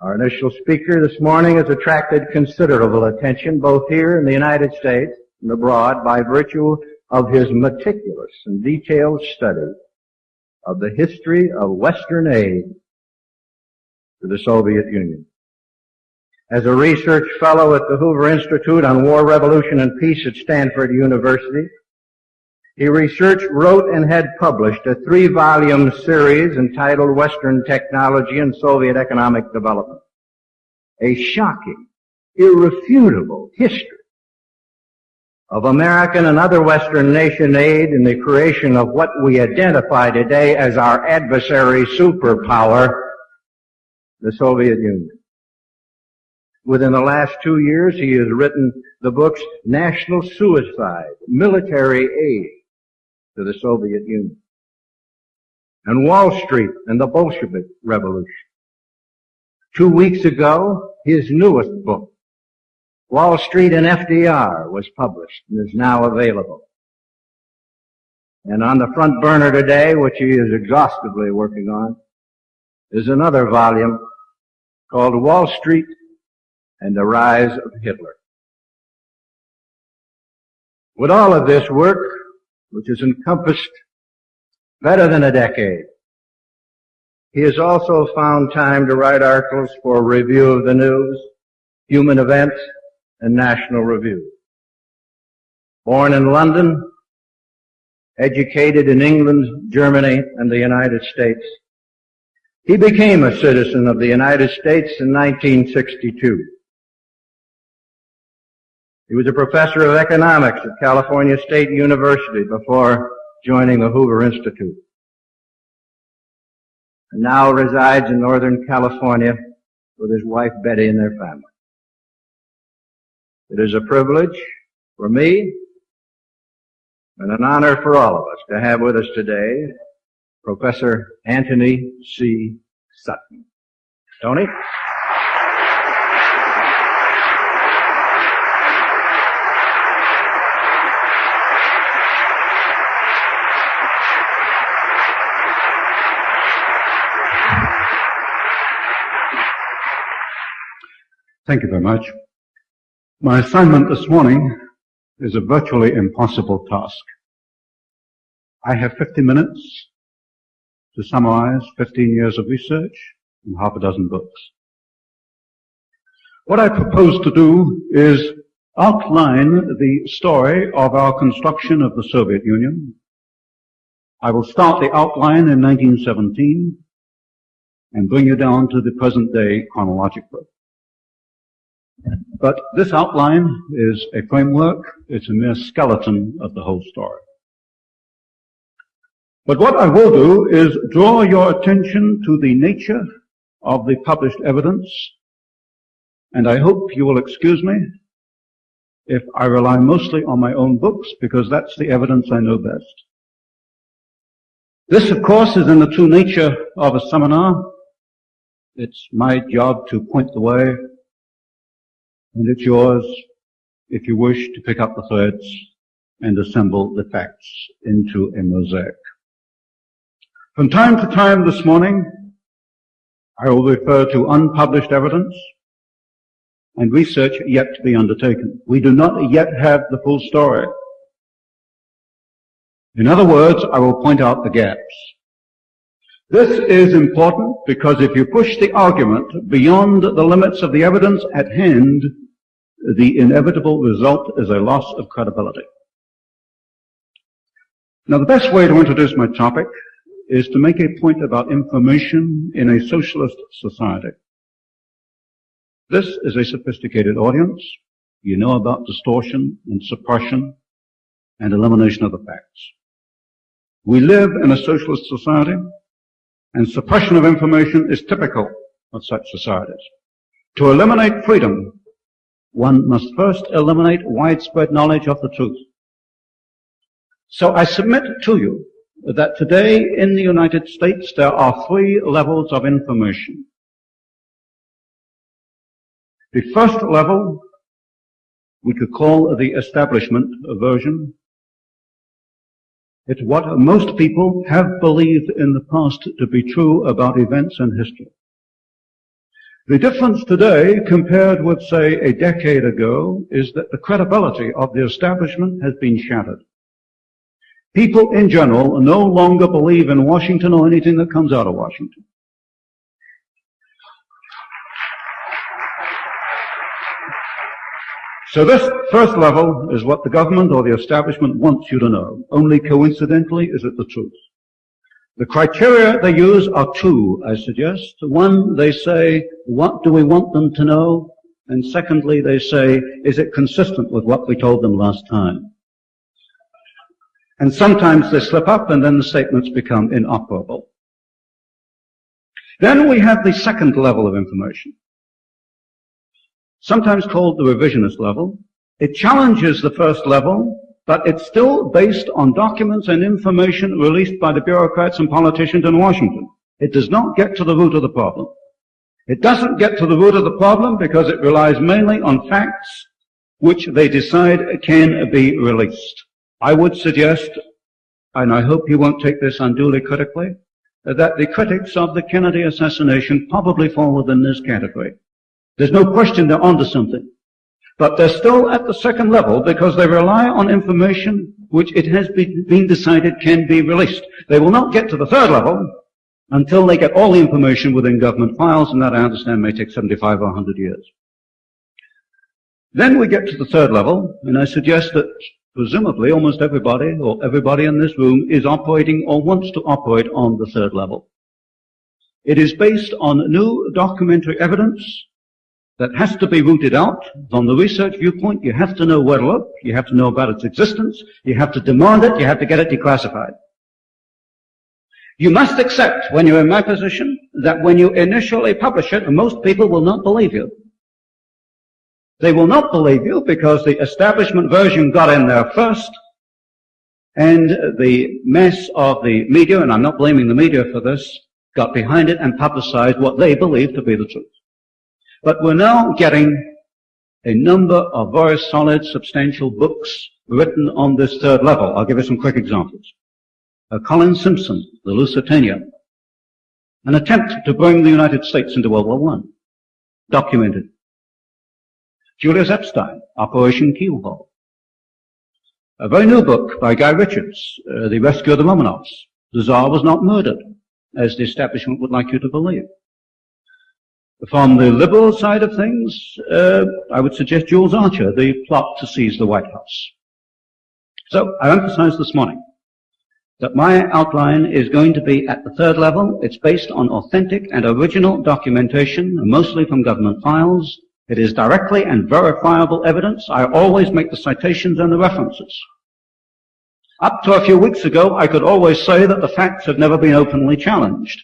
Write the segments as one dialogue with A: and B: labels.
A: Our initial speaker this morning has attracted considerable attention both here in the United States and abroad by virtue of his meticulous and detailed study of the history of Western aid to the Soviet Union. As a research fellow at the Hoover Institute on War, Revolution, and Peace at Stanford University, he researched, wrote, and had published a 3-volume series entitled Western Technology and Soviet Economic Development, a shocking, irrefutable history of American and other Western nation aid in the creation of what we identify today as our adversary superpower, the Soviet Union. Within the last 2 years, he has written the books National Suicide, Military Aid to the Soviet Union, and Wall Street and the Bolshevik Revolution. 2 weeks ago, his newest book, Wall Street and FDR, was published and is now available. And on the front burner today, which he is exhaustively working on, is another volume called Wall Street and the Rise of Hitler. With all of this work, which has encompassed better than a decade, he has also found time to write articles for Review of the News, Human Events, and National Review. Born in London, educated in England, Germany, and the United States, he became a citizen of the United States in 1962. He was a professor of economics at California State University before joining the Hoover Institute, and now resides in Northern California with his wife Betty and their family. It is a privilege for me and an honor for all of us to have with us today Professor Antony C. Sutton. Tony?
B: Thank you very much. My assignment this morning is a virtually impossible task. I have 50 minutes to summarize 15 years of research and half a dozen books. What I propose to do is outline the story of our construction of the Soviet Union. I will start the outline in 1917 and bring you down to the present day chronologically. But this outline is a framework. It's a mere skeleton of the whole story. But what I will do is draw your attention to the nature of the published evidence, and I hope you will excuse me if I rely mostly on my own books, because that's the evidence I know best. This, of course, is in the true nature of a seminar. It's my job to point the way, and it's yours, if you wish, to pick up the threads and assemble the facts into a mosaic. From time to time this morning, I will refer to unpublished evidence and research yet to be undertaken. We do not yet have the full story. In other words, I will point out the gaps. This is important because if you push the argument beyond the limits of the evidence at hand, the inevitable result is a loss of credibility. Now, the best way to introduce my topic is to make a point about information in a socialist society. This is a sophisticated audience. You know about distortion and suppression and elimination of the facts. We live in a socialist society, and suppression of information is typical of such societies. To eliminate freedom, one must first eliminate widespread knowledge of the truth. So I submit to you that today in the United States there are 3 levels of information. The first level we could call the establishment version. It's what most people have believed in the past to be true about events in history. The difference today, compared with, say, a decade ago, is that the credibility of the establishment has been shattered. People in general no longer believe in Washington or anything that comes out of Washington. So this first level is what the government or the establishment wants you to know. Only coincidentally is it the truth. The criteria they use are two, I suggest. One, they say, what do we want them to know? And secondly, they say, is it consistent with what we told them last time? And sometimes they slip up and then the statements become inoperable. Then we have the second level of information, sometimes called the revisionist level. It challenges the first level, but it's still based on documents and information released by the bureaucrats and politicians in Washington. It does not get to the root of the problem. It doesn't get to the root of the problem because it relies mainly on facts which they decide can be released. I would suggest, and I hope you won't take this unduly critically, that the critics of the Kennedy assassination probably fall within this category. There's no question they're onto something. But they're still at the second level because they rely on information which it has been decided can be released. They will not get to the third level until they get all the information within government files, and that I understand may take 75 or 100 years. Then we get to the third level, and I suggest that presumably almost everybody, or everybody in this room, is operating or wants to operate on the third level. It is based on new documentary evidence that has to be rooted out. From the research viewpoint, you have to know where to look, you have to know about its existence, you have to demand it, you have to get it declassified. You must accept, when you're in my position, that when you initially publish it, most people will not believe you. They will not believe you because the establishment version got in there first, and the mass of the media, and I'm not blaming the media for this, got behind it and publicized what they believed to be the truth. But we're now getting a number of very solid, substantial books written on this third level. I'll give you some quick examples. Colin Simpson, The Lusitania, an attempt to bring the United States into World War I, documented. Julius Epstein, Operation Keelhaul. A very new book by Guy Richards, The Rescue of the Romanovs. The Tsar was not murdered, as the establishment would like you to believe. From the liberal side of things, I would suggest Jules Archer, The Plot to Seize the White House. So, I emphasized this morning that my outline is going to be at the third level. It's based on authentic and original documentation, mostly from government files. It is directly and verifiable evidence. I always make the citations and the references. Up to a few weeks ago, I could always say that the facts have never been openly challenged.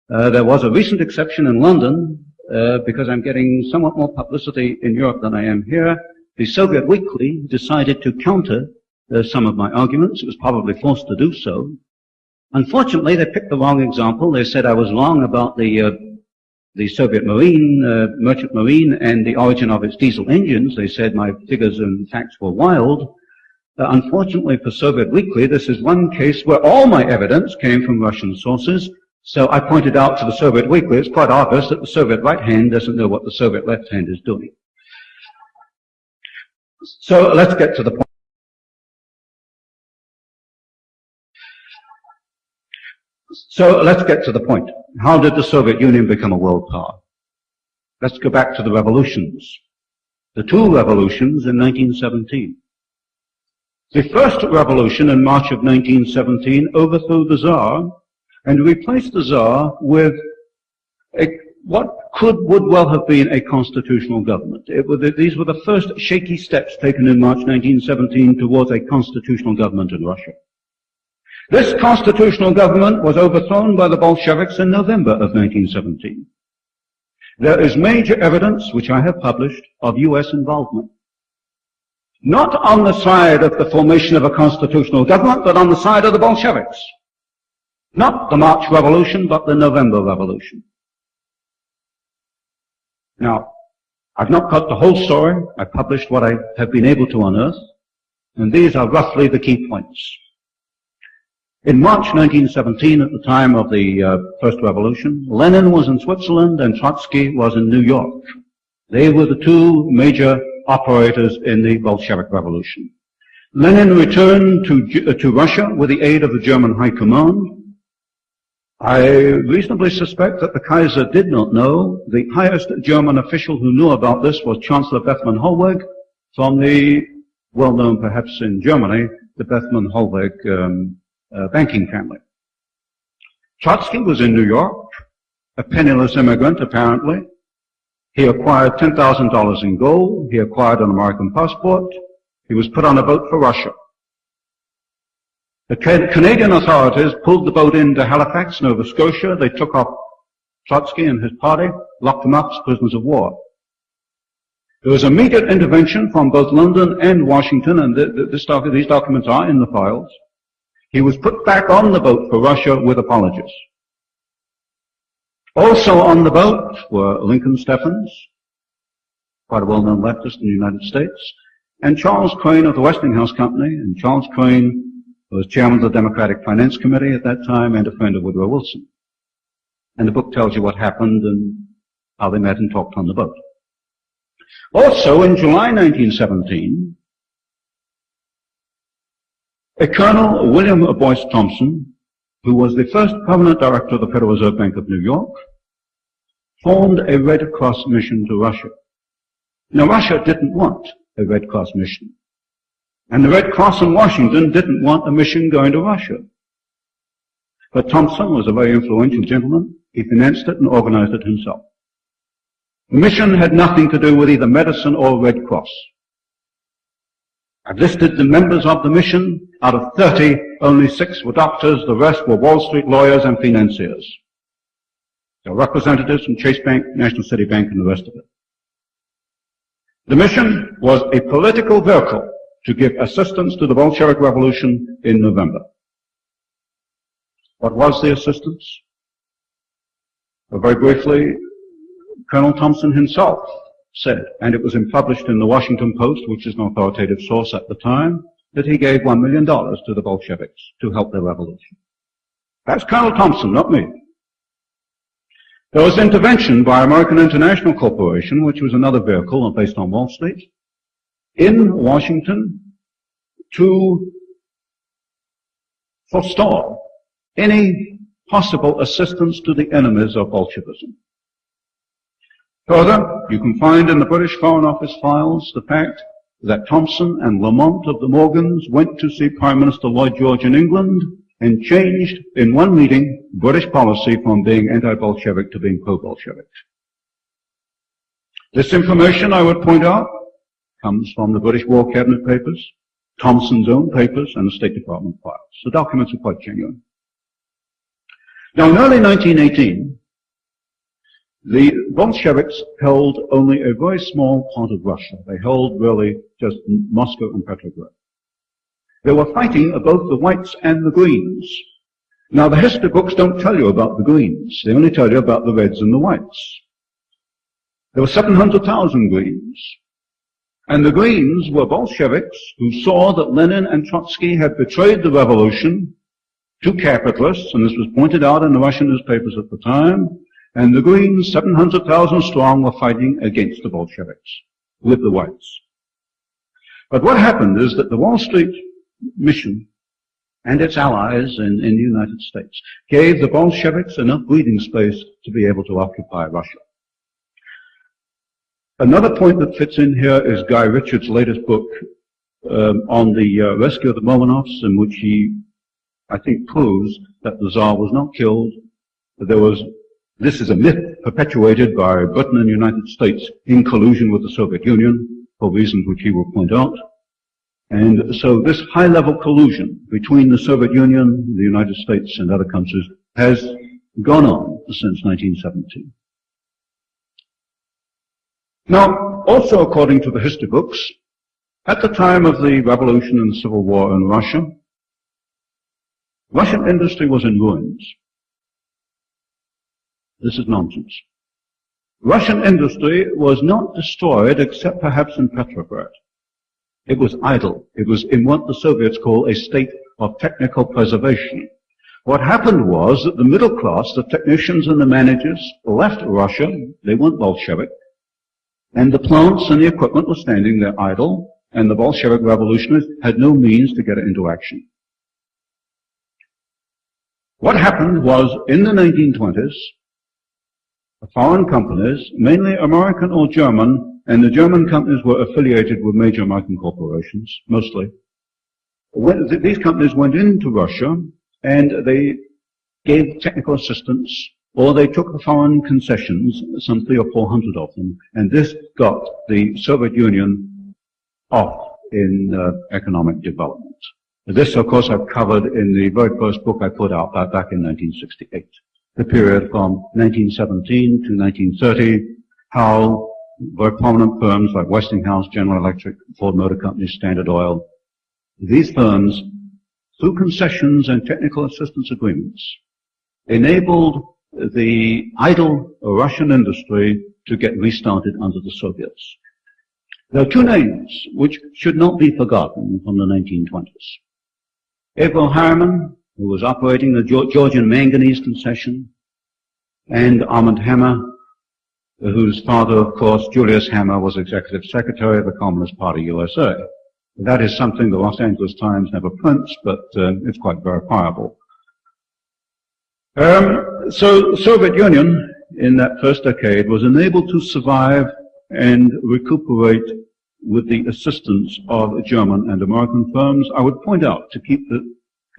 B: There was a recent exception in London, because I'm getting somewhat more publicity in Europe than I am here. The Soviet Weekly decided to counter some of my arguments. It was probably forced to do so. Unfortunately, they picked the wrong example. They said I was wrong about the Soviet Marine, merchant marine, and the origin of its diesel engines. They said my figures and facts were wild. Unfortunately for Soviet Weekly, this is one case where all my evidence came from Russian sources. So I pointed out to the Soviet Weekly, it's quite obvious that the Soviet right hand doesn't know what the Soviet left hand is doing. So let's get to the point. How did the Soviet Union become a world power? Let's go back to the revolutions. The two revolutions in 1917. The first revolution in March of 1917 overthrew the Tsar and replaced the Tsar with what would well have been a constitutional government. These were the first shaky steps taken in March 1917 towards a constitutional government in Russia. This constitutional government was overthrown by the Bolsheviks in November of 1917. There is major evidence, which I have published, of U.S. involvement. Not on the side of the formation of a constitutional government, but on the side of the Bolsheviks. Not the March Revolution, but the November Revolution. Now, I've not got the whole story. I've published what I have been able to unearth, and these are roughly the key points. In March 1917, at the time of the First Revolution, Lenin was in Switzerland and Trotsky was in New York. They were the two major operators in the Bolshevik Revolution. Lenin returned to Russia with the aid of the German High Command. I reasonably suspect that the Kaiser did not know. The highest German official who knew about this was Chancellor Bethmann Hollweg from the, well-known perhaps in Germany, the Bethmann Hollweg banking family. Trotsky was in New York, a penniless immigrant apparently. He acquired $10,000 in gold. He acquired an American passport. He was put on a boat for Russia. The Canadian authorities pulled the boat into Halifax, Nova Scotia. They took off Trotsky and his party, locked them up as prisoners of war. There was immediate intervention from both London and Washington, and these documents are in the files. He was put back on the boat for Russia with apologies. Also on the boat were Lincoln Steffens, quite a well-known leftist in the United States, and Charles Crane of the Westinghouse Company. And Charles Crane was chairman of the Democratic Finance Committee at that time and a friend of Woodrow Wilson. And the book tells you what happened and how they met and talked on the boat. Also, in July 1917, a Colonel William Boyce Thompson, who was the first permanent director of the Federal Reserve Bank of New York, formed a Red Cross mission to Russia. Now, Russia didn't want a Red Cross mission. And the Red Cross in Washington didn't want a mission going to Russia. But Thompson was a very influential gentleman. He financed it and organized it himself. The mission had nothing to do with either medicine or Red Cross. I've listed the members of the mission. Out of 30, only 6 were doctors. The rest were Wall Street lawyers and financiers. There were representatives from Chase Bank, National City Bank, and the rest of it. The mission was a political vehicle to give assistance to the Bolshevik Revolution in November. What was the assistance? Well, very briefly, Colonel Thompson himself said, and it was published in the Washington Post, which is an authoritative source at the time, that he gave $1 million to the Bolsheviks to help their revolution. That's Colonel Thompson, not me. There was intervention by American International Corporation, which was another vehicle based on Wall Street, in Washington to forestall any possible assistance to the enemies of Bolshevism. Further, you can find in the British Foreign Office files the fact that Thompson and Lamont of the Morgans went to see Prime Minister Lloyd George in England and changed in one meeting British policy from being anti-Bolshevik to being pro-Bolshevik. This information, I would point out, comes from the British War Cabinet papers, Thompson's own papers, and the State Department files. The documents are quite genuine. Now, in early 1918, the Bolsheviks held only a very small part of Russia. They held really just Moscow and Petrograd. They were fighting both the whites and the greens. Now, the history books don't tell you about the greens. They only tell you about the reds and the whites. There were 700,000 greens. And the greens were Bolsheviks who saw that Lenin and Trotsky had betrayed the revolution to capitalists, and this was pointed out in the Russian newspapers at the time, and the Greens, 700,000 strong, were fighting against the Bolsheviks with the whites. But what happened is that the Wall Street mission and its allies in the United States gave the Bolsheviks enough breathing space to be able to occupy Russia. Another point that fits in here is Guy Richards' latest book on the rescue of the Romanovs, in which he, I think, proves that the Tsar was not killed. This is a myth perpetuated by Britain and the United States in collusion with the Soviet Union, for reasons which he will point out. And so this high-level collusion between the Soviet Union, the United States, and other countries has gone on since 1917. Now, also according to the history books, at the time of the revolution and the civil war in Russia, Russian industry was in ruins. This is nonsense. Russian industry was not destroyed except perhaps in Petrograd. It was idle. It was in what the Soviets call a state of technical preservation. What happened was that the middle class, the technicians and the managers, left Russia. They weren't Bolshevik. And the plants and the equipment were standing there idle, and the Bolshevik revolutionists had no means to get it into action. What happened was, in the 1920s, foreign companies, mainly American or German, and the German companies were affiliated with major American corporations, mostly. These companies went into Russia, and they gave technical assistance, or they took the foreign concessions, some 300 or 400 of them, and this got the Soviet Union off in economic development. This, of course, I've covered in the very first book I put out back in 1968. The period from 1917 to 1930, how very prominent firms like Westinghouse, General Electric, Ford Motor Company, Standard Oil, these firms, through concessions and technical assistance agreements, enabled the idle Russian industry to get restarted under the Soviets. There are two names which should not be forgotten from the 1920s. Averell Harriman, who was operating the Georgian manganese concession, and Armand Hammer, whose father, of course, Julius Hammer, was executive secretary of the Communist Party USA. That is something the Los Angeles Times never prints, but it's quite verifiable. So the Soviet Union, in that first decade, was enabled to survive and recuperate with the assistance of German and American firms. I would point out, to keep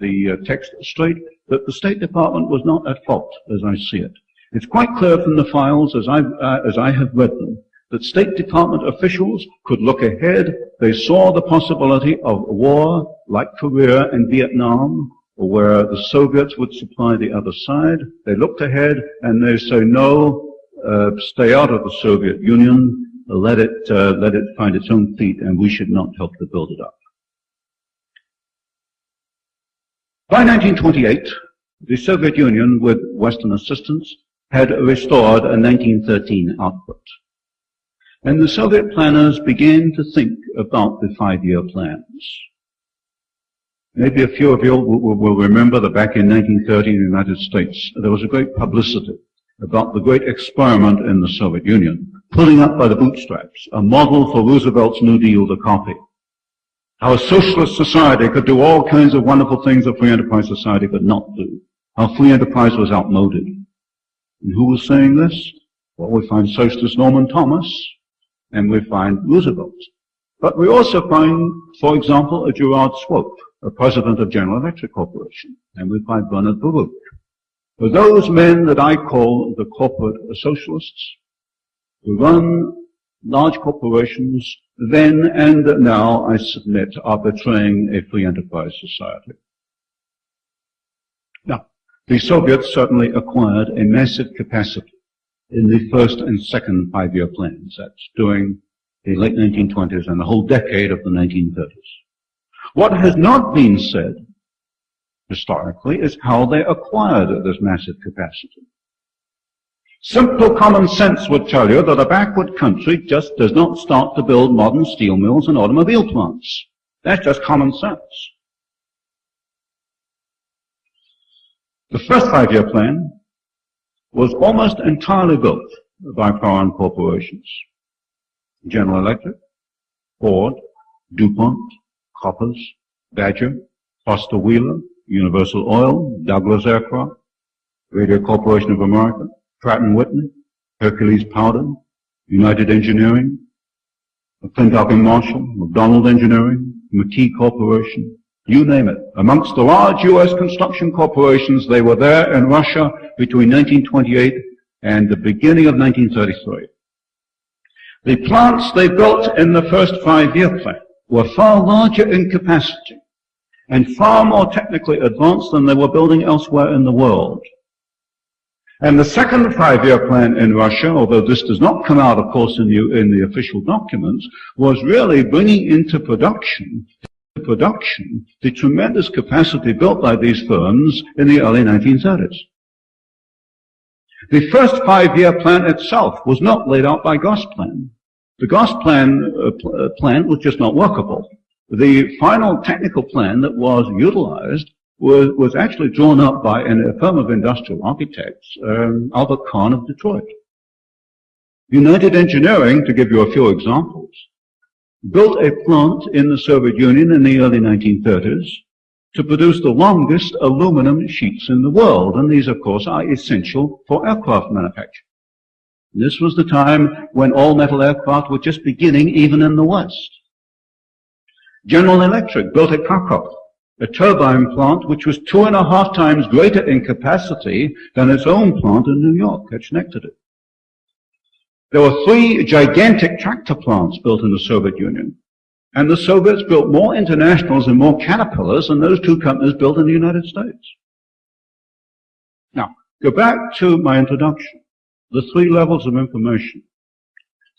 B: the text straight, that the State Department was not at fault, as I see it. It's quite clear from the files, as I have read them, that State Department officials could look ahead. They saw the possibility of war like Korea and Vietnam, where the Soviets would supply the other side. They looked ahead and they say, no, stay out of the Soviet Union, let it find its own feet, and we should not help to build it up. By 1928, the Soviet Union, with Western assistance, had restored a 1913 output. And the Soviet planners began to think about the 5-year plans. Maybe a few of you will remember that back in 1930 in the United States, there was a great publicity about the great experiment in the Soviet Union, pulling up by the bootstraps, a model for Roosevelt's New Deal to copy. How a socialist society could do all kinds of wonderful things a free enterprise society could not do. How free enterprise was outmoded. And who was saying this? Well, we find socialist Norman Thomas, and we find Roosevelt. But we also find, for example, a Gerard Swope, a president of General Electric Corporation, and we find Bernard Baruch. For those men that I call the corporate socialists, who run large corporations, then and now, I submit, are betraying a free enterprise society. Now, the Soviets certainly acquired a massive capacity in the first and second 5-year plans. That's during the late 1920s and the whole decade of the 1930s. What has not been said historically is how they acquired this massive capacity. Simple common sense would tell you that a backward country just does not start to build modern steel mills and automobile plants. That's just common sense. The first 5-year plan was almost entirely built by foreign corporations. General Electric, Ford, DuPont, Koppers, Badger, Foster Wheeler, Universal Oil, Douglas Aircraft, Radio Corporation of America, Pratt & Whitney, Hercules Powder, United Engineering, McClintock & Marshall, McDonald Engineering, McKee Corporation, you name it. Amongst the large U.S. construction corporations, they were there in Russia between 1928 and the beginning of 1933. The plants they built in the first 5-year plan were far larger in capacity and far more technically advanced than they were building elsewhere in the world. And the second 5-year plan in Russia, although this does not come out, of course, in the official documents, was really bringing into production the tremendous capacity built by these firms in the early 1930s. The first 5-year plan itself was not laid out by Gosplan. The Gosplan plan was just not workable. The final technical plan that was utilized was actually drawn up by a firm of industrial architects, Albert Kahn of Detroit. United Engineering, to give you a few examples, built a plant in the Soviet Union in the early 1930s to produce the longest aluminum sheets in the world, and these, of course, are essential for aircraft manufacture. This was the time when all-metal aircraft were just beginning, even in the West. General Electric built at Krakow a turbine plant which was 2.5 times greater in capacity than its own plant in New York at Schenectady. There were 3 gigantic tractor plants built in the Soviet Union, and the Soviets built more Internationals and more Caterpillars than those 2 companies built in the United States. Now, go back to my introduction, the 3 levels of information.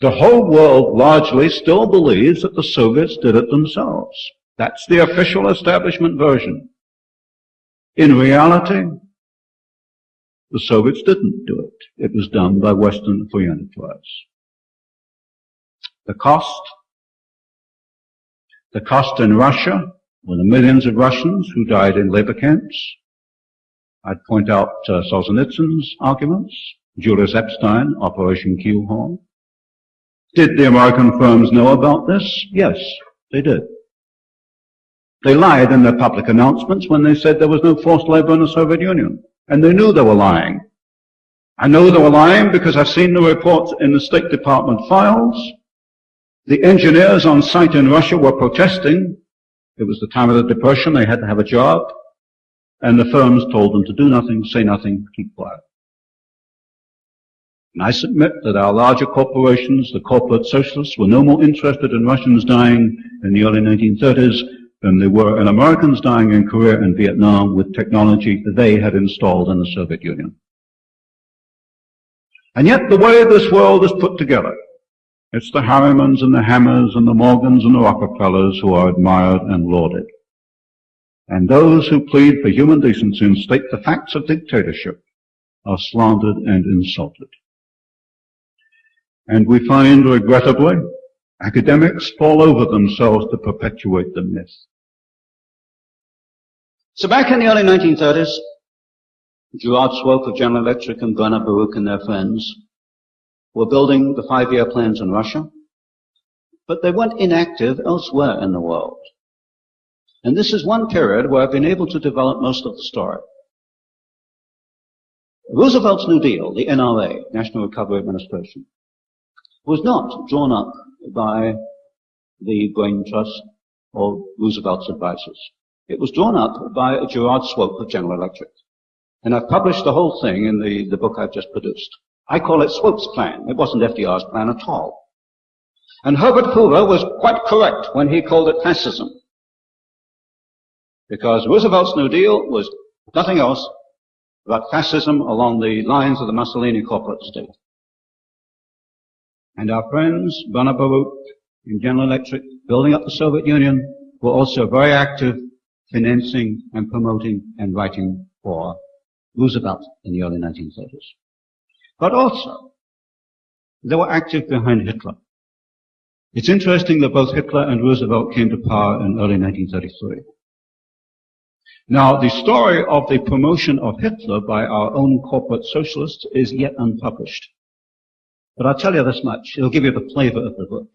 B: The whole world largely still believes that the Soviets did it themselves. That's the official establishment version. In reality, the Soviets didn't do it. It was done by Western free enterprise. The cost in Russia were the millions of Russians who died in labor camps. I'd point out Solzhenitsyn's arguments, Julius Epstein, Operation Keelhaul. Did the American firms know about this? Yes, they did. They lied in their public announcements when they said there was no forced labor in the Soviet Union. And they knew they were lying. I know they were lying because I've seen the reports in the State Department files. The engineers on site in Russia were protesting. It was the time of the Depression. They had to have a job. And the firms told them to do nothing, say nothing, keep quiet. And I submit that our larger corporations, the corporate socialists, were no more interested in Russians dying in the early 1930s than they were in Americans dying in Korea and Vietnam with technology that they had installed in the Soviet Union. And yet the way this world is put together, it's the Harrimans and the Hammers and the Morgans and the Rockefellers who are admired and lauded. And those who plead for human decency and state the facts of dictatorship are slandered and insulted. And we find, regrettably, academics fall over themselves to perpetuate the myth. So back in the early 1930s, Gerard Swope of General Electric and Werner Baruch and their friends were building the 5-year plans in Russia, but they weren't inactive elsewhere in the world. And this is one period where I've been able to develop most of the story. Roosevelt's New Deal, the NRA, National Recovery Administration, was not drawn up by the Brain Trust or Roosevelt's advisors. It was drawn up by Gerard Swope of General Electric. And I've published the whole thing in the book I've just produced. I call it Swope's plan. It wasn't FDR's plan at all. And Herbert Hoover was quite correct when he called it fascism. Because Roosevelt's New Deal was nothing else but fascism along the lines of the Mussolini corporate state. And our friends, Werner Baruch and General Electric, building up the Soviet Union, were also very active financing and promoting and writing for Roosevelt in the early 1930s. But also, they were active behind Hitler. It's interesting that both Hitler and Roosevelt came to power in early 1933. Now, the story of the promotion of Hitler by our own corporate socialists is yet unpublished. But I'll tell you this much. It'll give you the flavor of the book.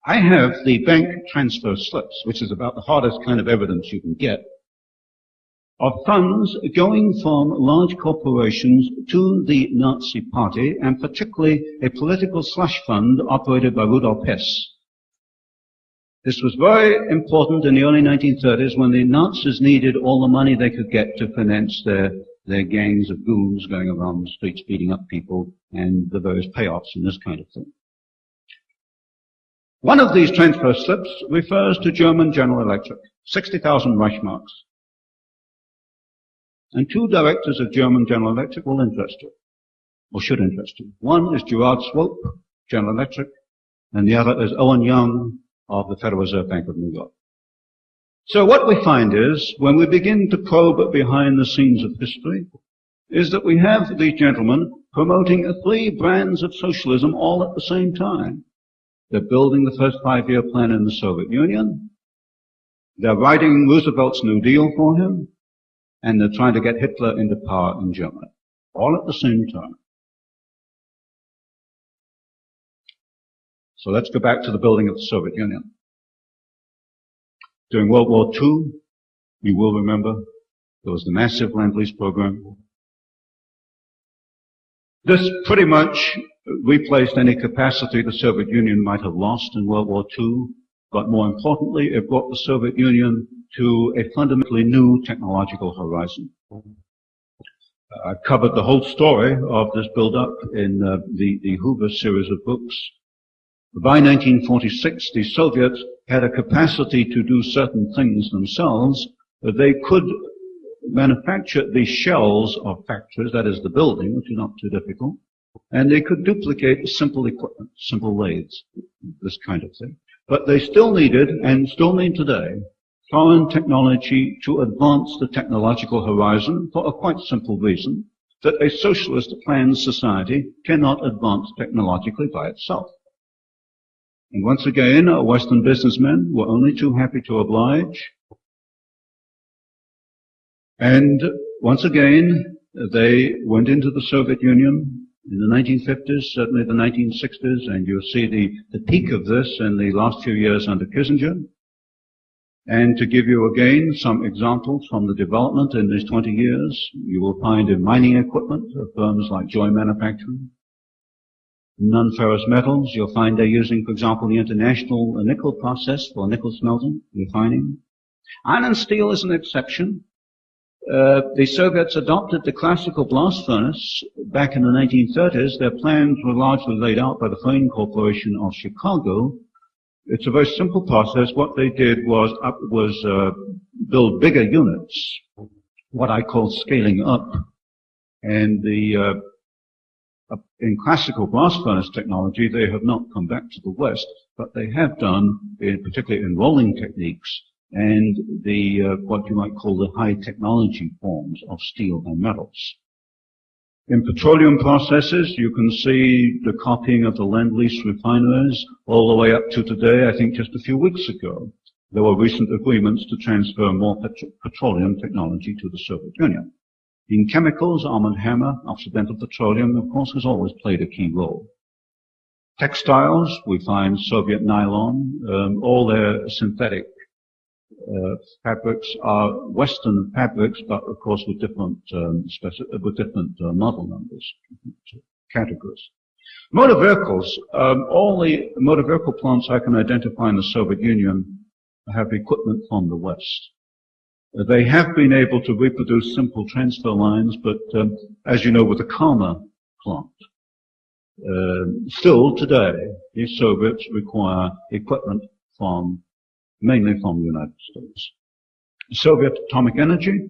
B: I have the bank transfer slips, which is about the hardest kind of evidence you can get, of funds going from large corporations to the Nazi Party, and particularly a political slush fund operated by Rudolf Hess. This was very important in the early 1930s when the Nazis needed all the money they could get to finance their gangs of goons going around the streets beating up people and the various payoffs and this kind of thing. One of these transfer slips refers to German General Electric, 60,000 Reichsmarks. And 2 directors of German General Electric will interest you, or should interest you. One is Gerard Swope, General Electric, and the other is Owen Young of the Federal Reserve Bank of New York. So what we find is, when we begin to probe behind the scenes of history, is that we have these gentlemen promoting 3 brands of socialism all at the same time. They're building the first 5-year plan in the Soviet Union. They're writing Roosevelt's New Deal for him. and they're trying to get Hitler into power in Germany, all at the same time. So let's go back to the building of the Soviet Union. During World War II, you will remember, there was the massive Lend-Lease program. This pretty much replaced any capacity the Soviet Union might have lost in World War II, but more importantly, it brought the Soviet Union to a fundamentally new technological horizon. I covered the whole story of this build-up in the Hoover series of books. By 1946, the Soviets had a capacity to do certain things themselves. They could manufacture the shells of factories, that is the building, which is not too difficult, and they could duplicate simple equipment, simple lathes, this kind of thing. But they still needed, and still need today, foreign technology to advance the technological horizon for a quite simple reason, that a socialist planned society cannot advance technologically by itself. And once again, Western businessmen were only too happy to oblige. And once again, they went into the Soviet Union in the 1950s, certainly the 1960s, and you'll see the peak of this in the last few years under Kissinger. And to give you again some examples from the development in these 20 years, you will find in mining equipment firms like Joy Manufacturing. Non-ferrous metals, you'll find they're using, for example, the international nickel process for nickel smelting, refining. Iron and steel is an exception. The Soviets adopted the classical blast furnace back in the 1930s. Their plans were largely laid out by the Frame Corporation of Chicago. It's a very simple process. What they did was build bigger units, what I call scaling up. And in classical blast furnace technology, they have not come back to the West, but they have done, particularly in rolling techniques, and what you might call the high technology forms of steel and metals. In petroleum processes, you can see the copying of the Lend-Lease refineries all the way up to today. I think just a few weeks ago, there were recent agreements to transfer more petroleum technology to the Soviet Union. In chemicals, Arm & Hammer, Occidental Petroleum, of course, has always played a key role. Textiles, we find Soviet nylon, all their synthetic fabrics are Western fabrics, but of course with different model numbers, categories. Motor vehicles, all the motor vehicle plants I can identify in the Soviet Union have equipment from the West. They have been able to reproduce simple transfer lines, but as you know, with the Karma plant, still today, the Soviets require equipment mainly from the United States. Soviet Atomic Energy,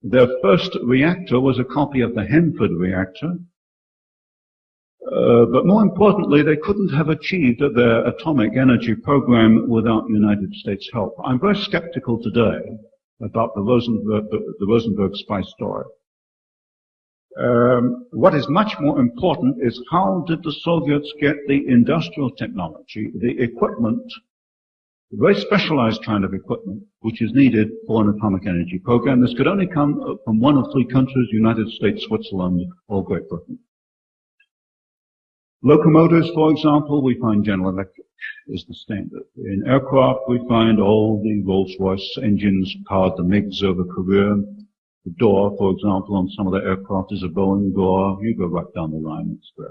B: their first reactor was a copy of the Hanford reactor, but more importantly, they couldn't have achieved their atomic energy program without United States help. I'm very skeptical today about the Rosenberg spy story. What is much more important is how did the Soviets get the industrial technology, the equipment, the very specialized kind of equipment, which is needed for an atomic energy program. This could only come from one of three countries, United States, Switzerland, or Great Britain. Locomotives, for example, we find General Electric is the standard. In aircraft, we find all the Rolls-Royce engines powered the MiGs over Korea. The door, for example, on some of the aircraft is a Boeing door. You go right down the line, it's there.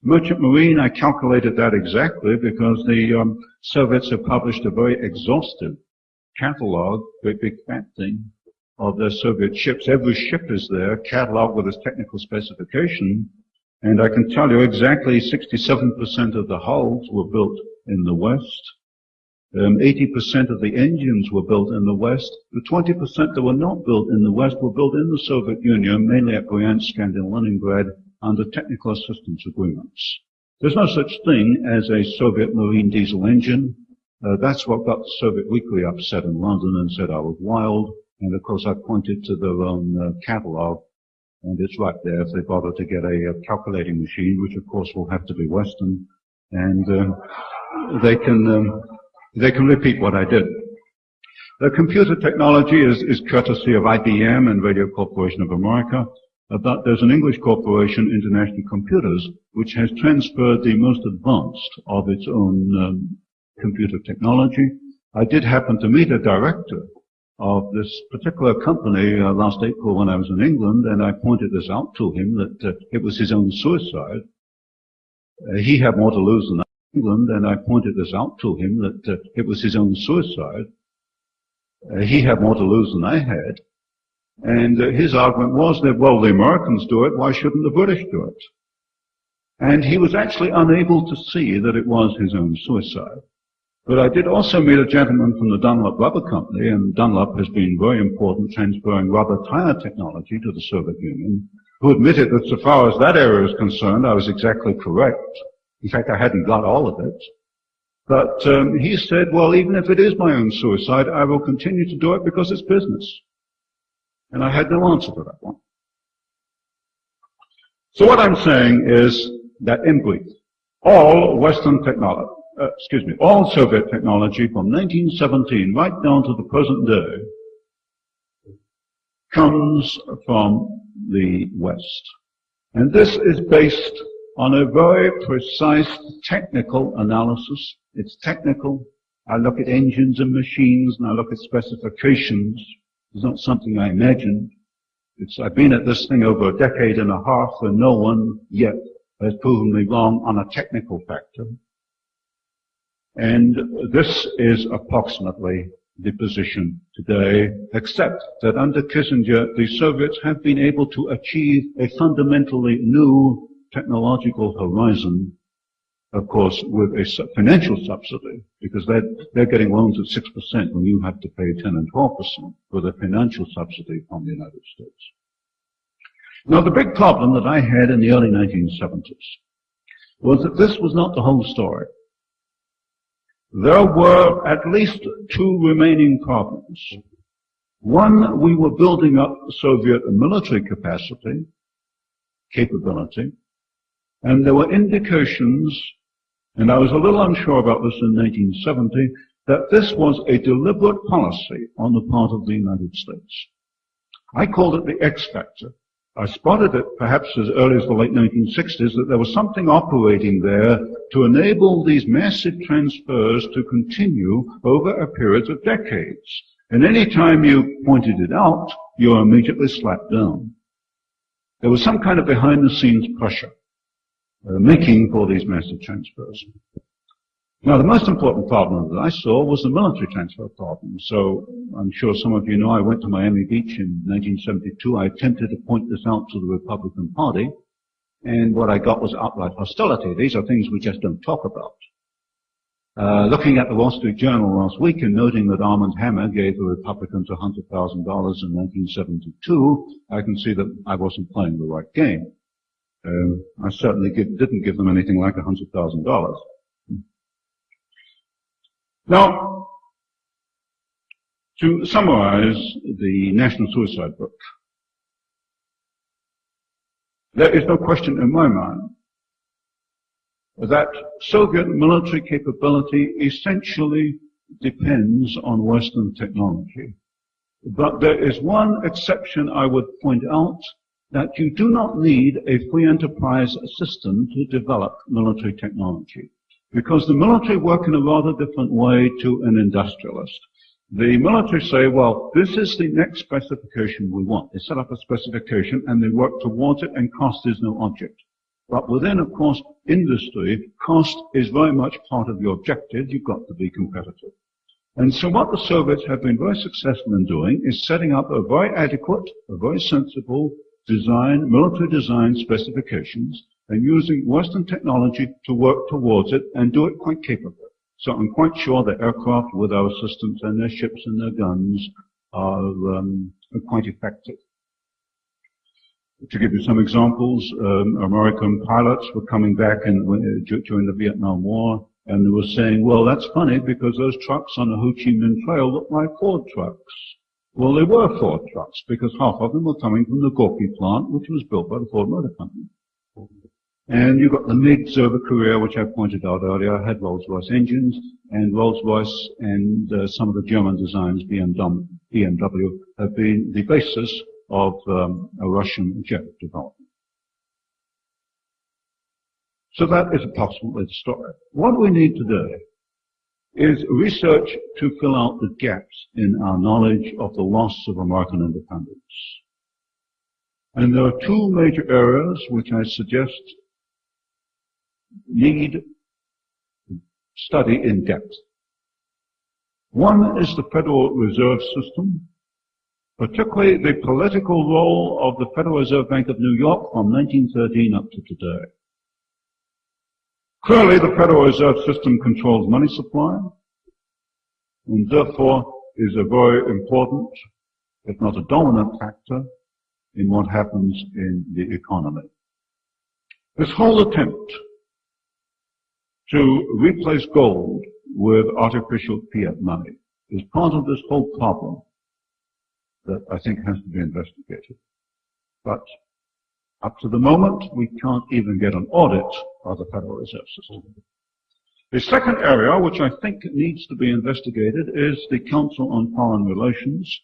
B: Merchant Marine, I calculated that exactly because the Soviets have published a very exhaustive catalog, great big fat thing, of their Soviet ships. Every ship is there, cataloged with its technical specification. And I can tell you exactly 67% of the hulls were built in the West. 80% of the engines were built in the West. The 20% that were not built in the West were built in the Soviet Union, mainly at Bryansk and in Leningrad, under technical assistance agreements. There's no such thing as a Soviet marine diesel engine. That's what got the Soviet Weekly upset in London and said I was wild. And of course I pointed to their own catalog, and it's right there if they bother to get a calculating machine, which of course will have to be Western, and they can repeat what I did. The computer technology is courtesy of IBM and Radio Corporation of America, but there's an English corporation, International Computers, which has transferred the most advanced of its own computer technology. I did happen to meet a director of this particular company last April when I was in England, and I pointed this out to him that it was his own suicide. He had more to lose than England, and I pointed this out to him that it was his own suicide. He had more to lose than I had. And his argument was that, well, the Americans do it, why shouldn't the British do it? And he was actually unable to see that it was his own suicide. But I did also meet a gentleman from the Dunlop Rubber Company, and Dunlop has been very important transferring rubber tire technology to the Soviet Union, who admitted that so far as that area is concerned, I was exactly correct. In fact, I hadn't got all of it. But he said, well, even if it is my own suicide, I will continue to do it because it's business. And I had no answer to that one. So what I'm saying is that in brief, all Western technology, all Soviet technology from 1917 right down to the present day comes from the West. And this is based on a very precise technical analysis. It's technical. I look at engines and machines and I look at specifications. It's not something I imagined. I've been at this thing over a decade and a half and no one yet has proven me wrong on a technical factor. And this is approximately the position today, except that under Kissinger, the Soviets have been able to achieve a fundamentally new technological horizon, of course, with a financial subsidy, because they're getting loans at 6% when you have to pay 10 and 12% with a financial subsidy from the United States. Now, the big problem that I had in the early 1970s was that this was not the whole story. There were at least two remaining problems. One, we were building up Soviet military capability, and there were indications, and I was a little unsure about this in 1970, that this was a deliberate policy on the part of the United States. I called it the X factor. I spotted it perhaps as early as the late 1960s that there was something operating there to enable these massive transfers to continue over a period of decades. And any time you pointed it out, you were immediately slapped down. There was some kind of behind-the-scenes pressure making for these massive transfers. Now, the most important problem that I saw was the military transfer problem. So I'm sure some of you know I went to Miami Beach in 1972. I attempted to point this out to the Republican Party, and what I got was outright hostility. These are things we just don't talk about. Looking at the Wall Street Journal last week and noting that Armand Hammer gave the Republicans $100,000 in 1972, I can see that I wasn't playing the right game. I certainly didn't give them anything like $100,000. Now, to summarize the National Suicide Book, there is no question in my mind that Soviet military capability essentially depends on Western technology. But there is one exception I would point out, that you do not need a free enterprise system to develop military technology, because the military work in a rather different way to an industrialist. The military say, well, this is the next specification we want. They set up a specification and they work towards it, and cost is no object. But within, of course, industry, cost is very much part of your objective. You've got to be competitive. And so what the Soviets have been very successful in doing is setting up a very adequate, a very sensible design, military design specifications, and using Western technology to work towards it and do it quite capably. So I'm quite sure the aircraft with our systems and their ships and their guns are quite effective. To give you some examples, American pilots were coming back during the Vietnam War, and they were saying, well, that's funny because those trucks on the Ho Chi Minh Trail look like Ford trucks. Well, they were Ford trucks because half of them were coming from the Gorky plant, which was built by the Ford Motor Company. And you've got the MiGs over Korea, which I pointed out earlier, had Rolls-Royce engines, and Rolls-Royce and some of the German designs, BMW, have been the basis of a Russian jet development. So that is approximately the story. What we need today is research to fill out the gaps in our knowledge of the loss of American independence. And there are two major areas which I suggest need study in depth. One is the Federal Reserve System, particularly the political role of the Federal Reserve Bank of New York from 1913 up to today. Clearly, the Federal Reserve System controls money supply, and therefore is a very important, if not a dominant factor, in what happens in the economy. This whole attempt to replace gold with artificial fiat money is part of this whole problem that I think has to be investigated. But up to the moment, we can't even get an audit of the Federal Reserve System. The second area, which I think needs to be investigated, is the Council on Foreign Relations.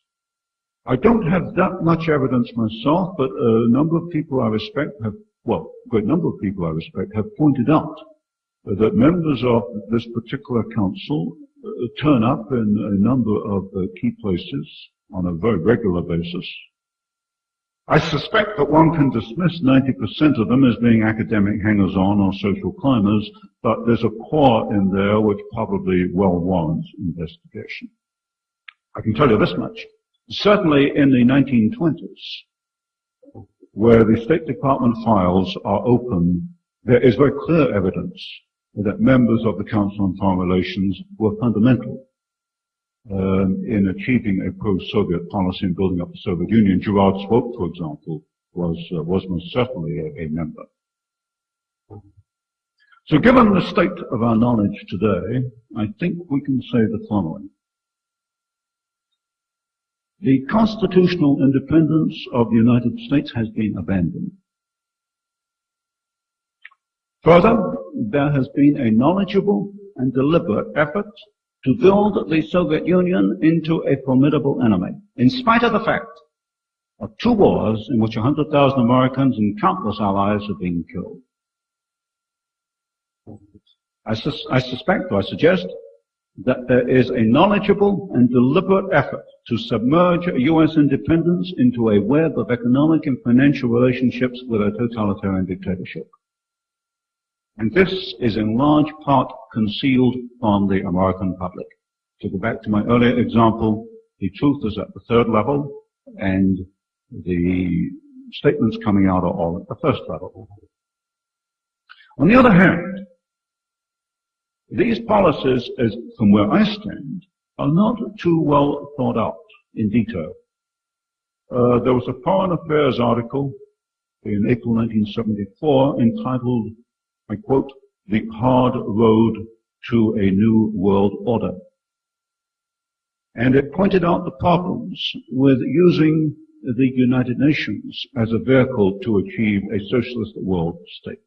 B: I don't have that much evidence myself, but a number of people I respect have, well, a great number of people I respect have pointed out that members of this particular council turn up in a number of key places on a very regular basis. I suspect that one can dismiss 90% of them as being academic hangers-on or social climbers, but there's a core in there which probably well warrants investigation. I can tell you this much. Certainly in the 1920s, where the State Department files are open, there is very clear evidence that members of the Council on Foreign Relations were fundamental in achieving a pro-Soviet policy and building up the Soviet Union. Gerard Swope, for example, was most certainly a member. So given the state of our knowledge today, I think we can say the following. The constitutional independence of the United States has been abandoned. Further, there has been a knowledgeable and deliberate effort to build the Soviet Union into a formidable enemy, in spite of the fact of two wars in which 100,000 Americans and countless allies have been killed. I suggest that there is a knowledgeable and deliberate effort to submerge U.S. independence into a web of economic and financial relationships with a totalitarian dictatorship. And this is in large part concealed from the American public. To go back to my earlier example, the truth is at the third level, and the statements coming out are all at the first level. On the other hand, these policies, as from where I stand, are not too well thought out in detail. There was a Foreign Affairs article in April 1974 entitled, I quote, "The Hard Road to a New World Order." And it pointed out the problems with using the United Nations as a vehicle to achieve a socialist world state.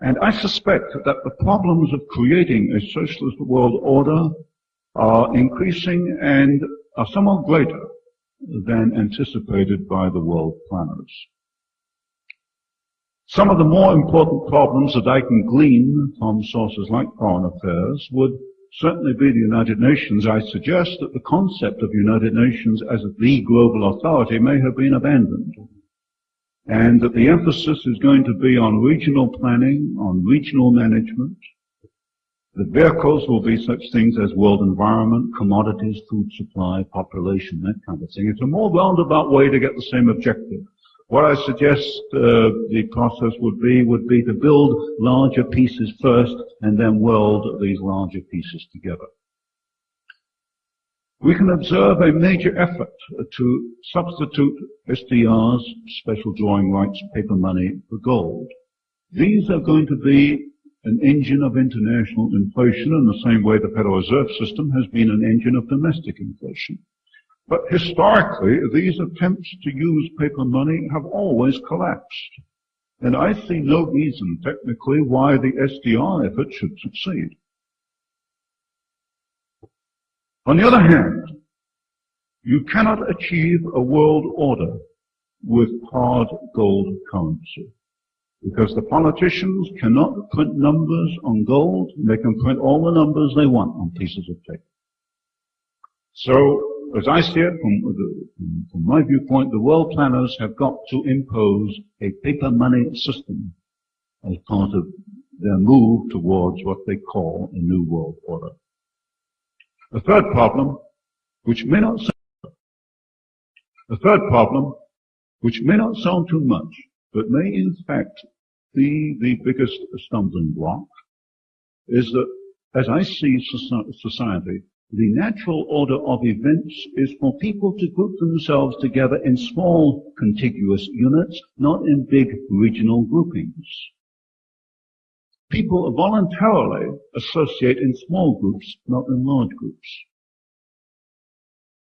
B: And I suspect that the problems of creating a socialist world order are increasing and are somewhat greater than anticipated by the world planners. Some of the more important problems that I can glean from sources like Foreign Affairs would certainly be the United Nations. I suggest that the concept of United Nations as the global authority may have been abandoned, and that the emphasis is going to be on regional planning, on regional management. The vehicles will be such things as world environment, commodities, food supply, population, that kind of thing. It's a more roundabout way to get the same objective. What I suggest the process would be to build larger pieces first and then weld these larger pieces together. We can observe a major effort to substitute SDRs, special drawing rights, paper money, for gold. These are going to be an engine of international inflation in the same way the Federal Reserve System has been an engine of domestic inflation. But historically, these attempts to use paper money have always collapsed. And I see no reason, technically, why the SDR effort should succeed. On the other hand, you cannot achieve a world order with hard gold currency, because the politicians cannot print numbers on gold, and they can print all the numbers they want on pieces of paper. So, as I see it, from my viewpoint, the world planners have got to impose a paper money system as part of their move towards what they call a new world order. The third problem, which may not sound too much, but may in fact be the biggest stumbling block, is that as I see society, the natural order of events is for people to group themselves together in small contiguous units, not in big regional groupings. People voluntarily associate in small groups, not in large groups.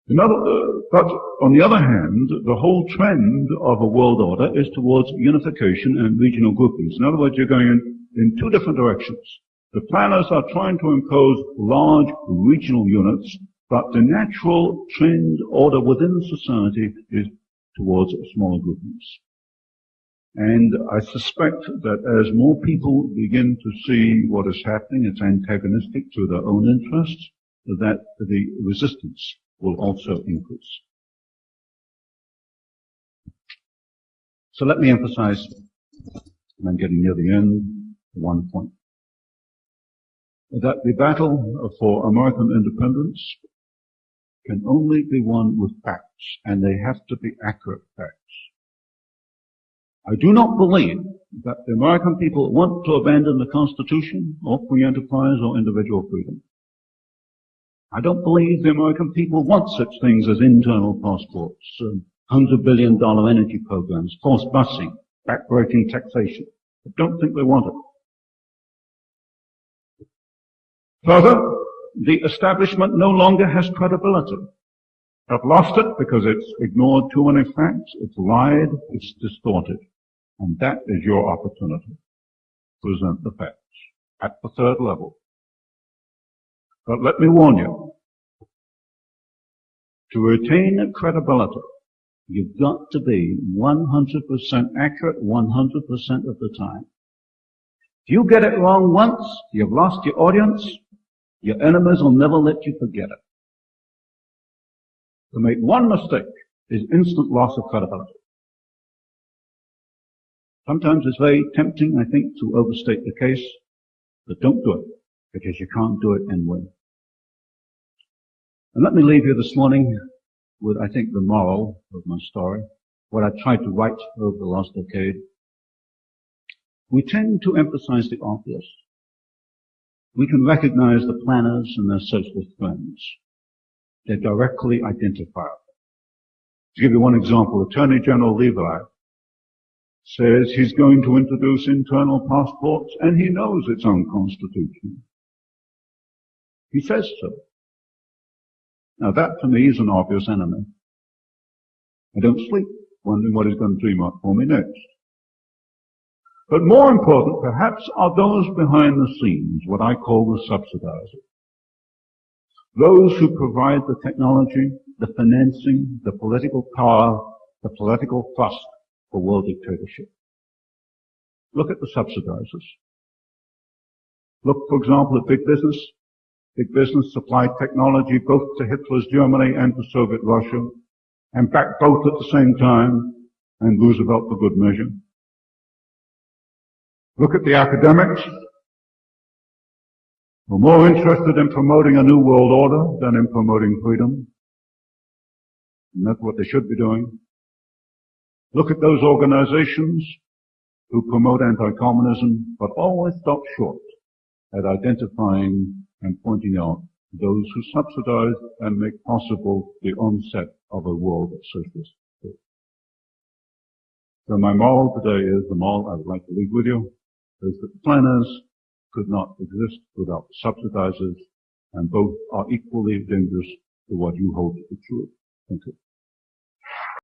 B: But on the other hand, the whole trend of a world order is towards unification and regional groupings. In other words, you're going in two different directions. The planners are trying to impose large regional units, but the natural trend order within society is towards smaller groupings. And I suspect that as more people begin to see what is happening, it's antagonistic to their own interests, that the resistance will also increase. So let me emphasize, and I'm getting near the end, one point. That the battle for American independence can only be won with facts, and they have to be accurate facts. I do not believe that the American people want to abandon the Constitution or free enterprise or individual freedom. I don't believe the American people want such things as internal passports, $100 billion energy programs, forced busing, backbreaking taxation. I don't think they want it. Further, the establishment no longer has credibility. They've lost it because it's ignored too many facts, it's lied, it's distorted. And that is your opportunity. Present the facts at the third level. But let me warn you, to retain credibility, you've got to be 100% accurate 100% of the time. If you get it wrong once, you've lost your audience. Your enemies will never let you forget it. To make one mistake is instant loss of credibility. Sometimes it's very tempting, I think, to overstate the case, but don't do it, because you can't do it and win. And let me leave you this morning with, I think, the moral of my story, what I tried to write over the last decade. We tend to emphasize the obvious. We can recognize the planners and their socialist friends. They're directly identifiable. To give you one example, Attorney General Levi says he's going to introduce internal passports, and he knows it's unconstitutional. He says so. Now that to me is an obvious enemy. I don't sleep wondering what he's going to dream up for me next. But more important, perhaps, are those behind the scenes, what I call the subsidizers. Those who provide the technology, the financing, the political power, the political thrust for world dictatorship. Look at the subsidizers. Look, for example, at big business. Big business supplied technology both to Hitler's Germany and to Soviet Russia, and backed both at the same time, and Roosevelt for good measure. Look at the academics, who are more interested in promoting a new world order than in promoting freedom. And that's what they should be doing. Look at those organizations who promote anti-communism, but always stop short at identifying and pointing out those who subsidize and make possible the onset of a world socialist state. So my moral today is, the moral I would like to leave with you, is that planners could not exist without subsidizers, and both are equally dangerous to what you hold to be true. Thank you.